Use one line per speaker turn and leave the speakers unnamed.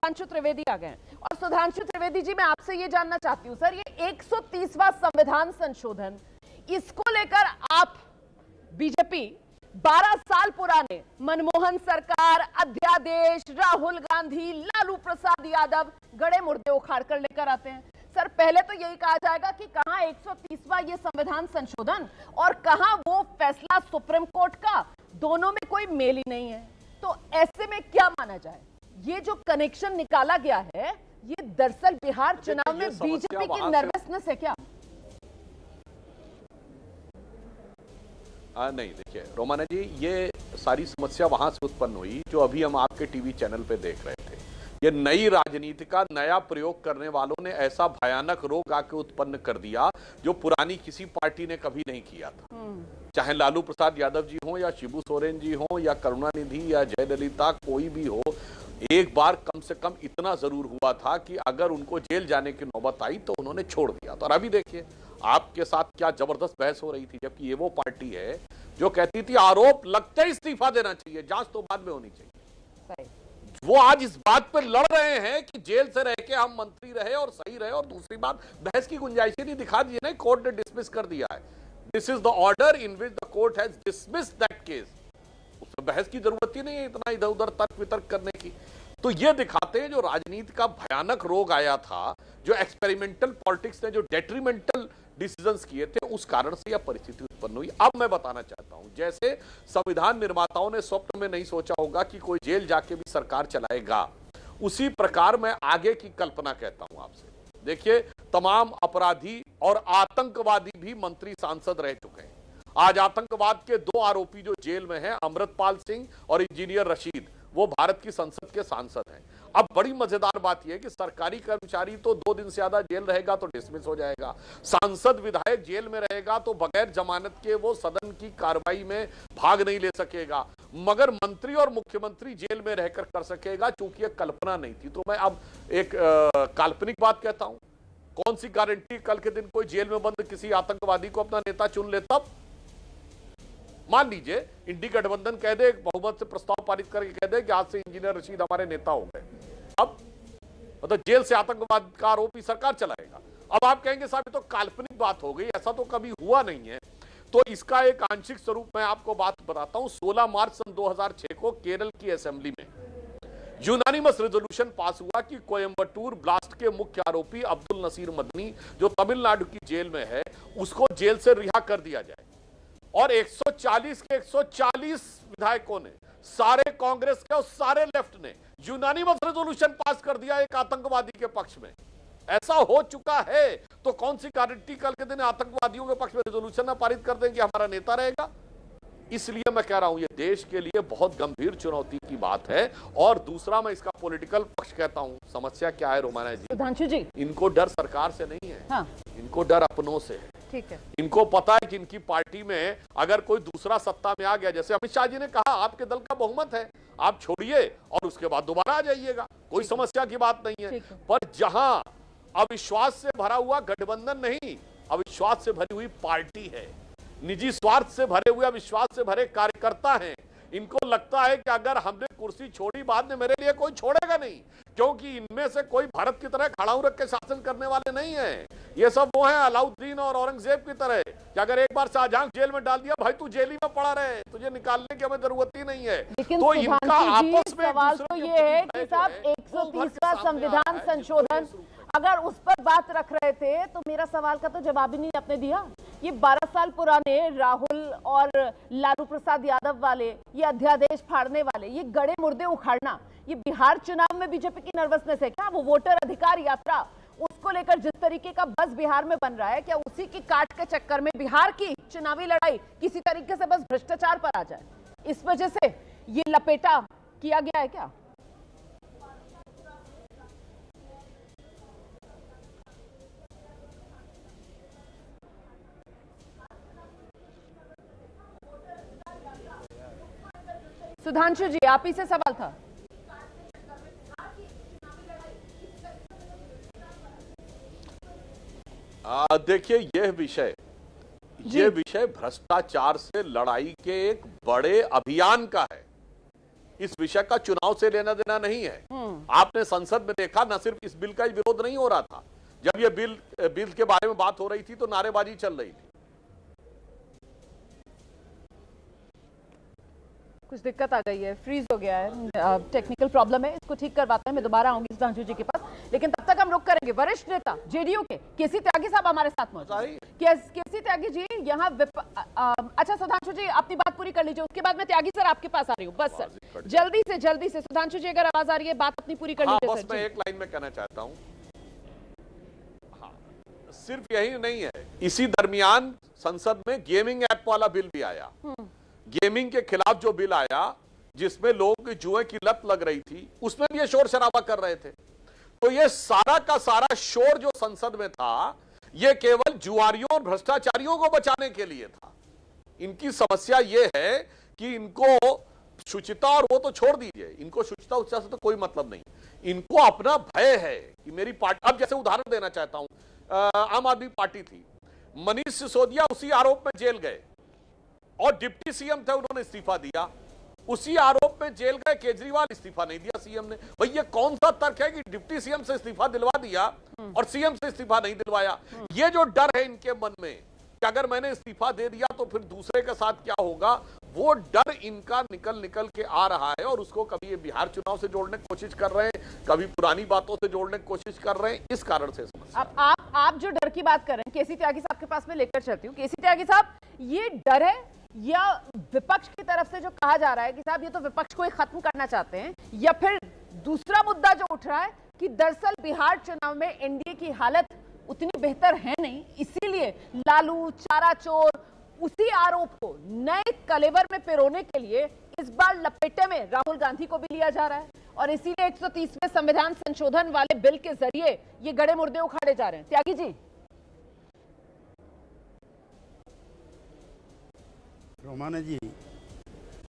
सुधांशु त्रिवेदी आ गए। और सुधांशु त्रिवेदी जी, मैं आपसे ये जानना चाहती हूँ सर, ये 130वां संविधान संशोधन, इसको लेकर आप बीजेपी 12 साल पुराने मनमोहन सरकार, अध्यादेश, राहुल गांधी, लालू प्रसाद यादव गड़े मुर्दे उखाड़ कर लेकर आते हैं। सर, पहले तो यही कहा जाएगा कि कहां 130वां ये संविधान संशोधन और कहां वो फैसला सुप्रीम कोर्ट का, दोनों में कोई मेल ही नहीं है। तो ऐसे में क्या माना जाए? ये जो कनेक्शन निकाला गया है, ये दरअसल बिहार चुनाव में बीजेपी की नर्वसनेस है क्या?
नहीं, देखिए रोमाना जी, ये सारी समस्या वहां से उत्पन्न हुई जो अभी हम आपके टीवी चैनल पे देख रहे थे। ये नई राजनीति का नया प्रयोग करने वालों ने ऐसा भयानक रोग आके उत्पन्न कर दिया जो पुरानी किसी पार्टी ने कभी नहीं किया था। चाहे लालू प्रसाद यादव जी हो या शिबू सोरेन जी हो या करुणानिधि या जयललिता, कोई भी हो, एक बार कम से कम इतना जरूर हुआ था कि अगर उनको जेल जाने की नौबत आई तो उन्होंने छोड़ दिया। तो और अभी देखिए आपके साथ क्या जबरदस्त बहस हो रही थी, जबकि ये वो पार्टी है जो कहती थी आरोप लगते ही इस्तीफा देना चाहिए, जांच तो बाद में होनी चाहिए। वो आज इस बात पर लड़ रहे हैं कि जेल से रह के हम मंत्री रहे और सही रहे। और दूसरी बात, बहस की गुंजाइश ही नहीं, दिखा दीजिए ना, कोर्ट ने डिसमिस कर दिया है। This is the order in which the court has dismissed that case. उसमें बहस की जरूरत ही नहीं है इतना इधर उधर तर्क वितर्क करने की। तो ये दिखाते हैं जो राजनीति का भयानक रोग आया था, जो एक्सपेरिमेंटल पॉलिटिक्स ने जो डेट्रीमेंटल डिसीजंस किए थे, उस कारण से यह परिस्थिति उत्पन्न हुई। अब मैं बताना चाहता हूं, जैसे संविधान निर्माताओं ने स्वप्न में नहीं सोचा होगा कि कोई जेल जाके भी सरकार चलाएगा, उसी प्रकार मैं आगे की कल्पना कहता हूं आपसे। देखिए, तमाम अपराधी और आतंकवादी भी मंत्री सांसद रह चुके हैं। आज आतंकवाद के 2 आरोपी जो जेल में हैं, अमृतपाल सिंह और इंजीनियर रशीद, वो भारत की संसद के सांसद हैं। अब बड़ी मजेदार बात यह है कि सरकारी कर्मचारी तो 2 दिन से ज्यादा जेल रहेगा तो डिसमिस हो जाएगा, सांसद विधायक जेल में रहेगा तो बगैर जमानत के वो सदन की कार्रवाई में भाग नहीं ले सकेगा, मगर मंत्री और मुख्यमंत्री जेल में रहकर कर सकेगा, चूंकि यह कल्पना नहीं थी। तो मैं अब एक काल्पनिक बात कहता हूं, कौन सी गारंटी कल के दिन कोई जेल में बंद किसी आतंकवादी को अपना नेता चुन ले? तब मान लीजिए इंडी गठबंधन कह दे, बहुमत से प्रस्ताव पारित करके कह दे कि आज से इंजीनियर रशीद हमारे नेता हो गए, अब मतलब जेल से आतंकवाद का आरोपी सरकार चलाएगा। अब आप कहेंगे साहब ये तो काल्पनिक बात हो गई, ऐसा तो कभी हुआ नहीं है। तो इसका एक आंशिक स्वरूप मैं आपको बात बताता हूं। 16 मार्च सन 2006 को केरल की असेंबली में यूनानिमस रेजोल्यूशन पास हुआ कि कोयंबटूर ब्लास्ट के मुख्य आरोपी अब्दुल नसीर मदनी, जो तमिलनाडु की जेल में है, उसको जेल से रिहा कर दिया जाए। और 140 के 140 विधायकों ने, सारे कांग्रेस के और सारे लेफ्ट ने यूनानिमस रेजोल्यूशन पास कर दिया एक आतंकवादी के पक्ष में। ऐसा हो चुका है तो कौन सी गारंटी कल के दिन आतंकवादियों के पक्ष में रेजोल्यूशन ना पारित कर देंगे हमारा नेता रहेगा? इसलिए मैं कह रहा हूं ये देश के लिए बहुत गंभीर चुनौती की बात है। और दूसरा, मैं इसका पॉलिटिकल पक्ष कहता हूं। समस्या क्या है रोमाना जी?
सुधांशु जी,
इनको डर सरकार से नहीं है,
हाँ,
इनको डर अपनों से है।
ठीक है।
इनको पता है कि इनकी पार्टी में अगर कोई दूसरा सत्ता में आ गया, जैसे अमित शाह जी ने कहा आपके दल का बहुमत है, आप छोड़िए और उसके बाद दोबारा आ जाइएगा, कोई समस्या की बात नहीं है। पर जहां अविश्वास से भरा हुआ गठबंधन नहीं, अविश्वास से भरी हुई पार्टी है, निजी स्वार्थ से भरे हुए, अविश्वास से भरे कार्यकर्ता हैं, इनको लगता है कि अगर हमने कुर्सी छोड़ी बाद में मेरे लिए कोई छोड़ेगा नहीं, क्योंकि इनमें से कोई भारत की तरह खड़ाऊ रख के शासन करने वाले नहीं है। ये सब वो हैं अलाउद्दीन और औरंगजेब की तरह कि अगर एक बार शाहजहां जेल में डाल दिया, भाई तू जेल ही में पड़ा रहे, तुझे निकालने की हमें जरूरत ही नहीं है।
तो इनका आपस में सवाल तो ये है कि साहब 130वां संविधान संशोधन अगर उस पर बात रख रहे थे तो मेरा सवाल का तो जवाब ही नहीं आपने दिया। ये 12 साल पुराने राहुल और लालू प्रसाद यादव वाले, ये अध्यादेश फाड़ने वाले, ये गड़े मुर्दे उखाड़ना, ये बिहार चुनाव में बीजेपी की नर्वसनेस है क्या? वो वोटर अधिकार यात्रा, उसको लेकर जिस तरीके का बस बिहार में बन रहा है, क्या उसी की काट के चक्कर में बिहार की चुनावी लड़ाई किसी तरीके से बस भ्रष्टाचार पर आ जाए, इस वजह से ये लपेटा किया गया है क्या? सुधांशु जी, आप ही से सवाल था।
देखिए, यह विषय भ्रष्टाचार से लड़ाई के एक बड़े अभियान का है। इस विषय का चुनाव से लेना देना नहीं है। आपने संसद में देखा, न सिर्फ इस बिल का ही विरोध नहीं हो रहा था, जब ये बिल के बारे में बात हो रही थी तो नारेबाजी चल रही थी।
कुछ दिक्कत आ गई है, फ्रीज हो गया है, टेक्निकल प्रॉब्लम है, इसको ठीक करवाते हैं। मैं दोबारा आऊंगी सुधांशु जी के पास, लेकिन तब तक हम रुक करेंगे। वरिष्ठ नेता जेडीयू के केसी त्यागी साहब हमारे साथ मौजूद। केसी त्यागी जी यहाँ अच्छा सुधांशु जी अपनी बात पूरी कर लीजिए, उसके बाद मैं त्यागी सर आपके पास आ रही हूँ। बस सर जल्दी से सुधांशु जी अगर आवाज आ रही है, बात अपनी पूरी कर लीजिए।
बस मैं एक लाइन में कहना चाहता हूँ, सिर्फ यही नहीं है, इसी दरमियान संसद में गेमिंग ऐप वाला बिल भी आया। गेमिंग के खिलाफ जो बिल आया, जिसमें लोगों की जुए की लत लग रही थी, उसमें भी ये शोर शराबा कर रहे थे। तो ये सारा का सारा शोर जो संसद में था, ये केवल जुआरियों और भ्रष्टाचारियों को बचाने के लिए था। इनकी समस्या ये है कि इनको शुचिता, और वो तो छोड़ दीजिए, इनको शुचिता उच्चता से तो कोई मतलब नहीं, इनको अपना भय है कि मेरी पार्टी। अब जैसे उदाहरण देना चाहता हूं, आम आदमी पार्टी थी, मनीष सिसोदिया उसी आरोप में जेल गए और डिप्टी सीएम थे, उन्होंने इस्तीफा दिया। उसी आरोप में जेल गए केजरीवाल, इस्तीफा नहीं दिया सीएम ने। भाई ये कौन सा तर्क है कि डिप्टी सीएम से इस्तीफा दिलवा दिया और सीएम से इस्तीफा नहीं दिलवाया? ये जो डर है इनके मन में कि अगर मैंने इस्तीफा दे दिया तो फिर दूसरे के साथ क्या होगा, वो डर इनका निकल के आ रहा है। और उसको कभी ये बिहार चुनाव से जोड़ने की कोशिश कर रहे हैं, कभी पुरानी बातों से जोड़ने की कोशिश कर रहे हैं। इस कारण से
अब आप जो डर की बात कर रहे हैं, केसी त्यागी साहब के पास में लेकर चलती हूँ। केसी त्यागी साहब, ये डर है या विपक्ष की तरफ से जो कहा जा रहा है कि साहब ये तो विपक्ष को ही खत्म करना चाहते हैं, या फिर दूसरा मुद्दा जो उठ रहा है कि दरअसल बिहार चुनाव में एनडीए की हालत उतनी बेहतर है नहीं, इसीलिए लालू चारा चोर उसी आरोप को नए कलेवर में पिरोने के लिए इस बार लपेटे में राहुल गांधी को भी लिया जा रहा है, और इसीलिए 130वें संविधान संशोधन वाले बिल के जरिए ये गड़े मुर्दे उखाड़े जा रहे हैं। त्यागी जी।
रोमाना जी,